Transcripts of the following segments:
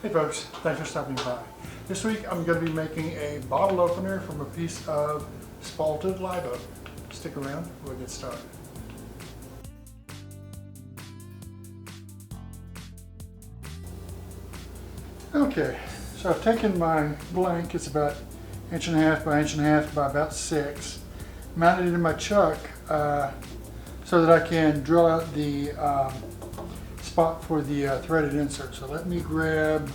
Hey folks, thanks for stopping by. This week I'm going to be making a bottle opener from a piece of spalted live oak. Stick around, we'll get started. Okay, so I've taken my blank, it's about 1.5 by 1.5 by about 6, mounted it in my chuck so that I can drill out the spot for the threaded insert. So let me grab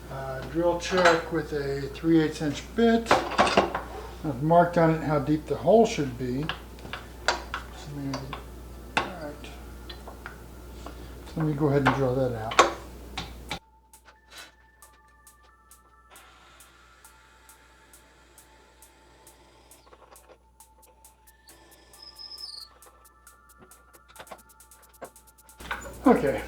a drill chuck with a 3/8 inch bit. I've marked on it how deep the hole should be. So let me go ahead and drill that out. Okay,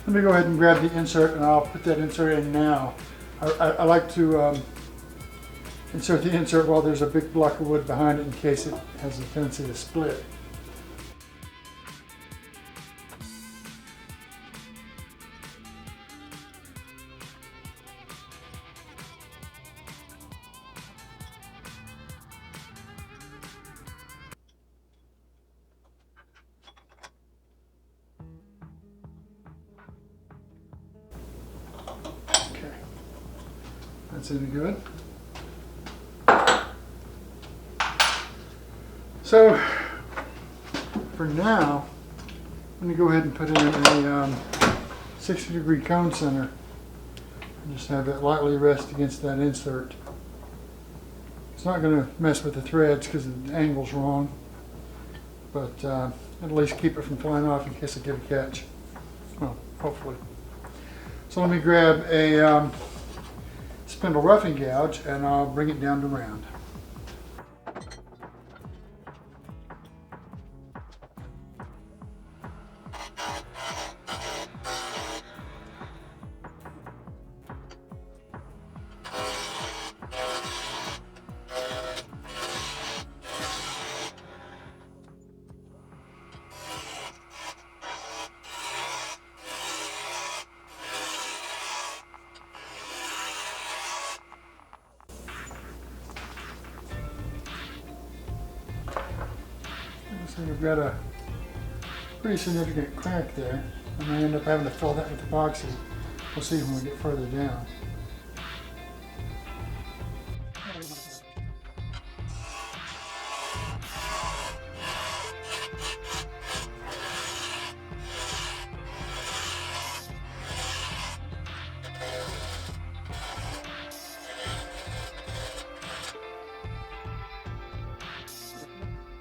let me go ahead and grab the insert and I'll put that insert in now. I like to insert the insert while there's a big block of wood behind it in case it has a tendency to split. That's any good. So for now, I'm going to go ahead and put in a 60-degree cone center and just have it lightly rest against that insert. It's not going to mess with the threads because the angle's wrong, but at least keep it from flying off in case I get a catch. Well, hopefully. So let me grab a spindle roughing gouge and I'll bring it down to round. So we've got a pretty significant crack there. I may end up having to fill that with epoxy. We'll see when we get further down.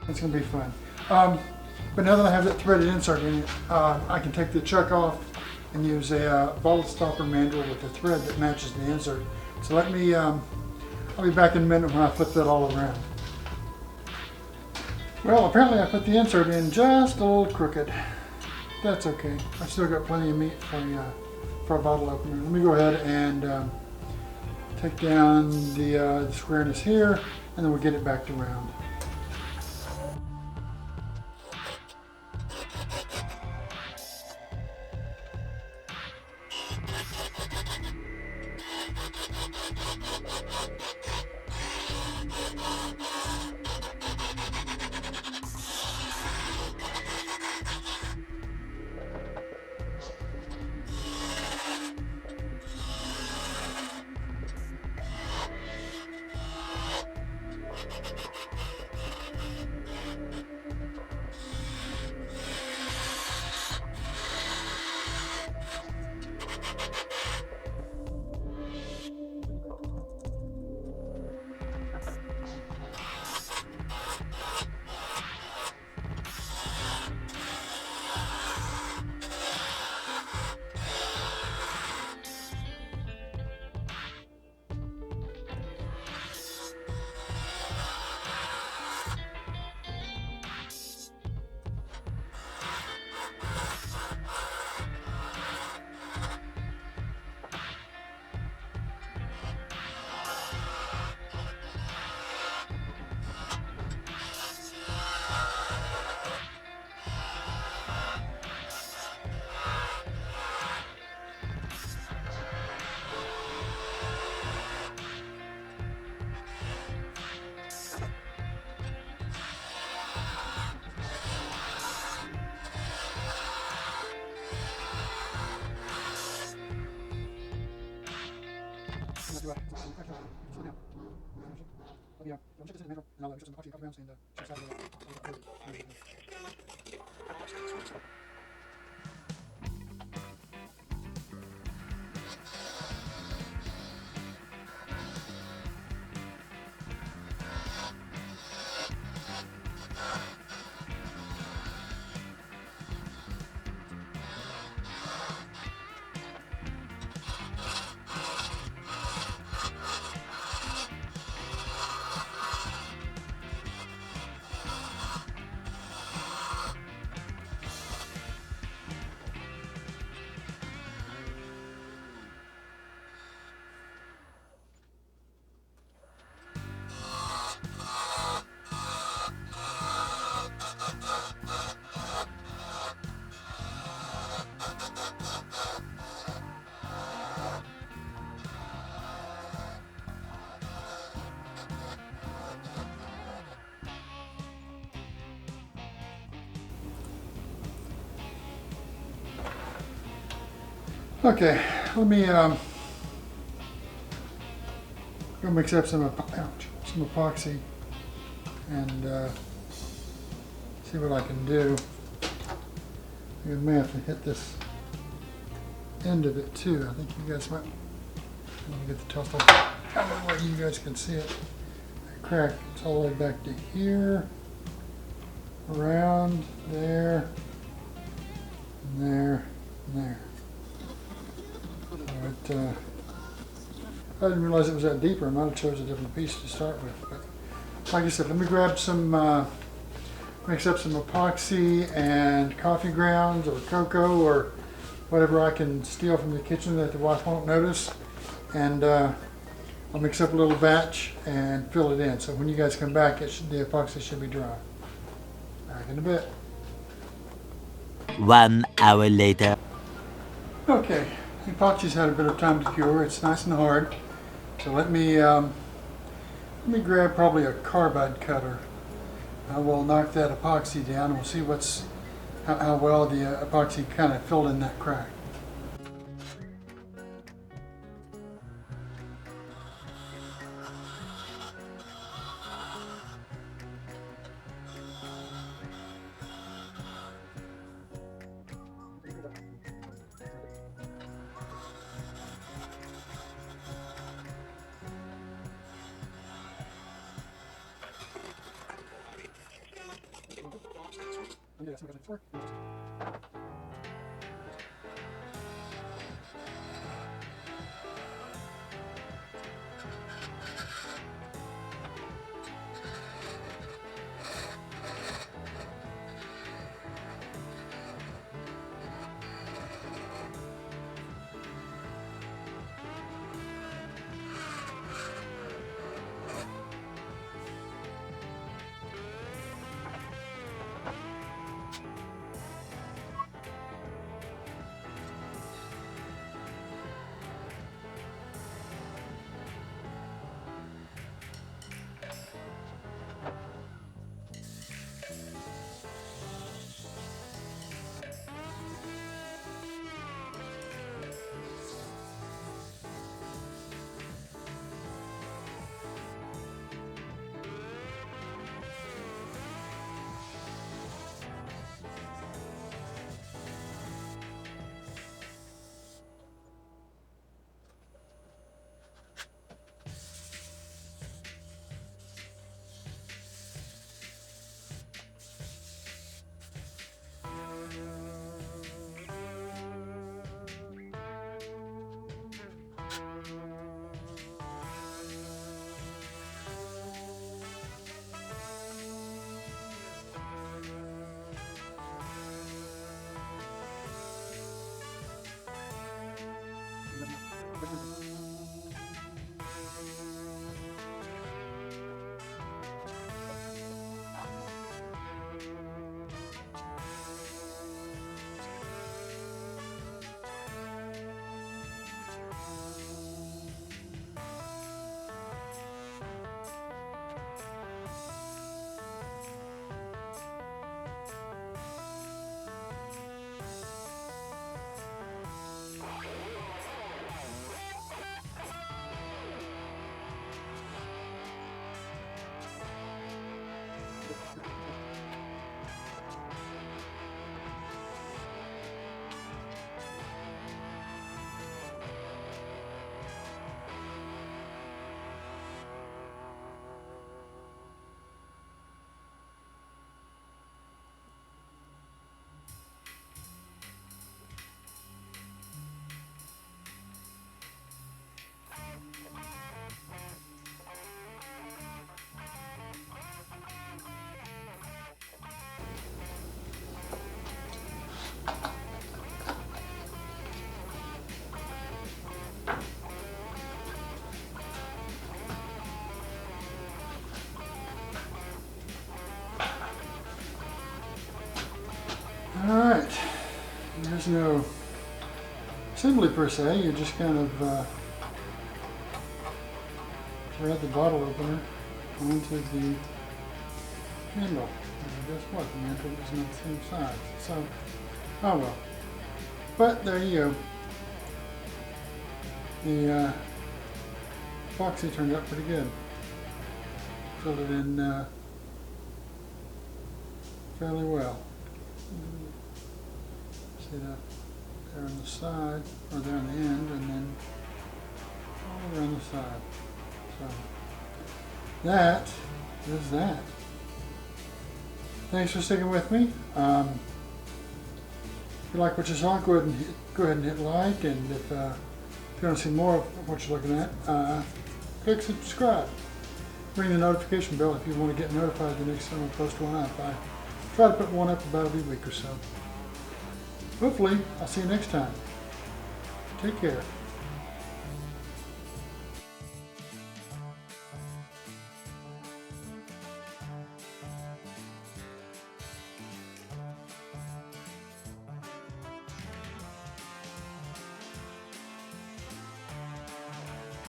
It's going to be fun. But now that I have that threaded insert in it, I can take the chuck off and use a bottle stopper mandrel with a thread that matches the insert. So let me, I'll be back in a minute when I flip that all around. Well, apparently I put the insert in just a little crooked. That's okay. I've still got plenty of meat for a bottle opener. Let me go ahead and take down the squareness here, and then we'll get it back to round. to slow down. Let me check this in the manual, and I'll just some epoxy coffee grounds and some side of the Okay, let me go mix up some epoxy and see what I can do. I may have to hit this end of it too. I think you guys might. Let me get the tussle out of the way you guys can see it. That crack, it's all the way back to here, around there, and there, and there. I didn't realize it was that deep, or I might have chose a different piece to start with. But like I said, let me grab some, mix up some epoxy and coffee grounds or cocoa or whatever I can steal from the kitchen that the wife won't notice. And I'll mix up a little batch and fill it in. So when you guys come back, the epoxy should be dry. Back in a bit. 1 hour later. Okay, the epoxy's had a bit of time to cure. It's nice and hard. So let me grab probably a carbide cutter. I will knock that epoxy down and we'll see how well the epoxy kind of filled in that crack. There's no assembly per se, you just kind of thread the bottle opener onto the handle. And guess what? The handle is not the same size. So, oh well. But there you go. The epoxy turned out pretty good. Filled it in fairly well. See that there on the side, or there on the end, and then all around the side. So that is that. Thanks for sticking with me. If you like what you saw, go ahead and hit like, and if you want to see more of what you're looking at, click subscribe. Ring the notification bell if you want to get notified the next time I post one up. I try to put one up about every week or so. Hopefully, I'll see you next time. Take care.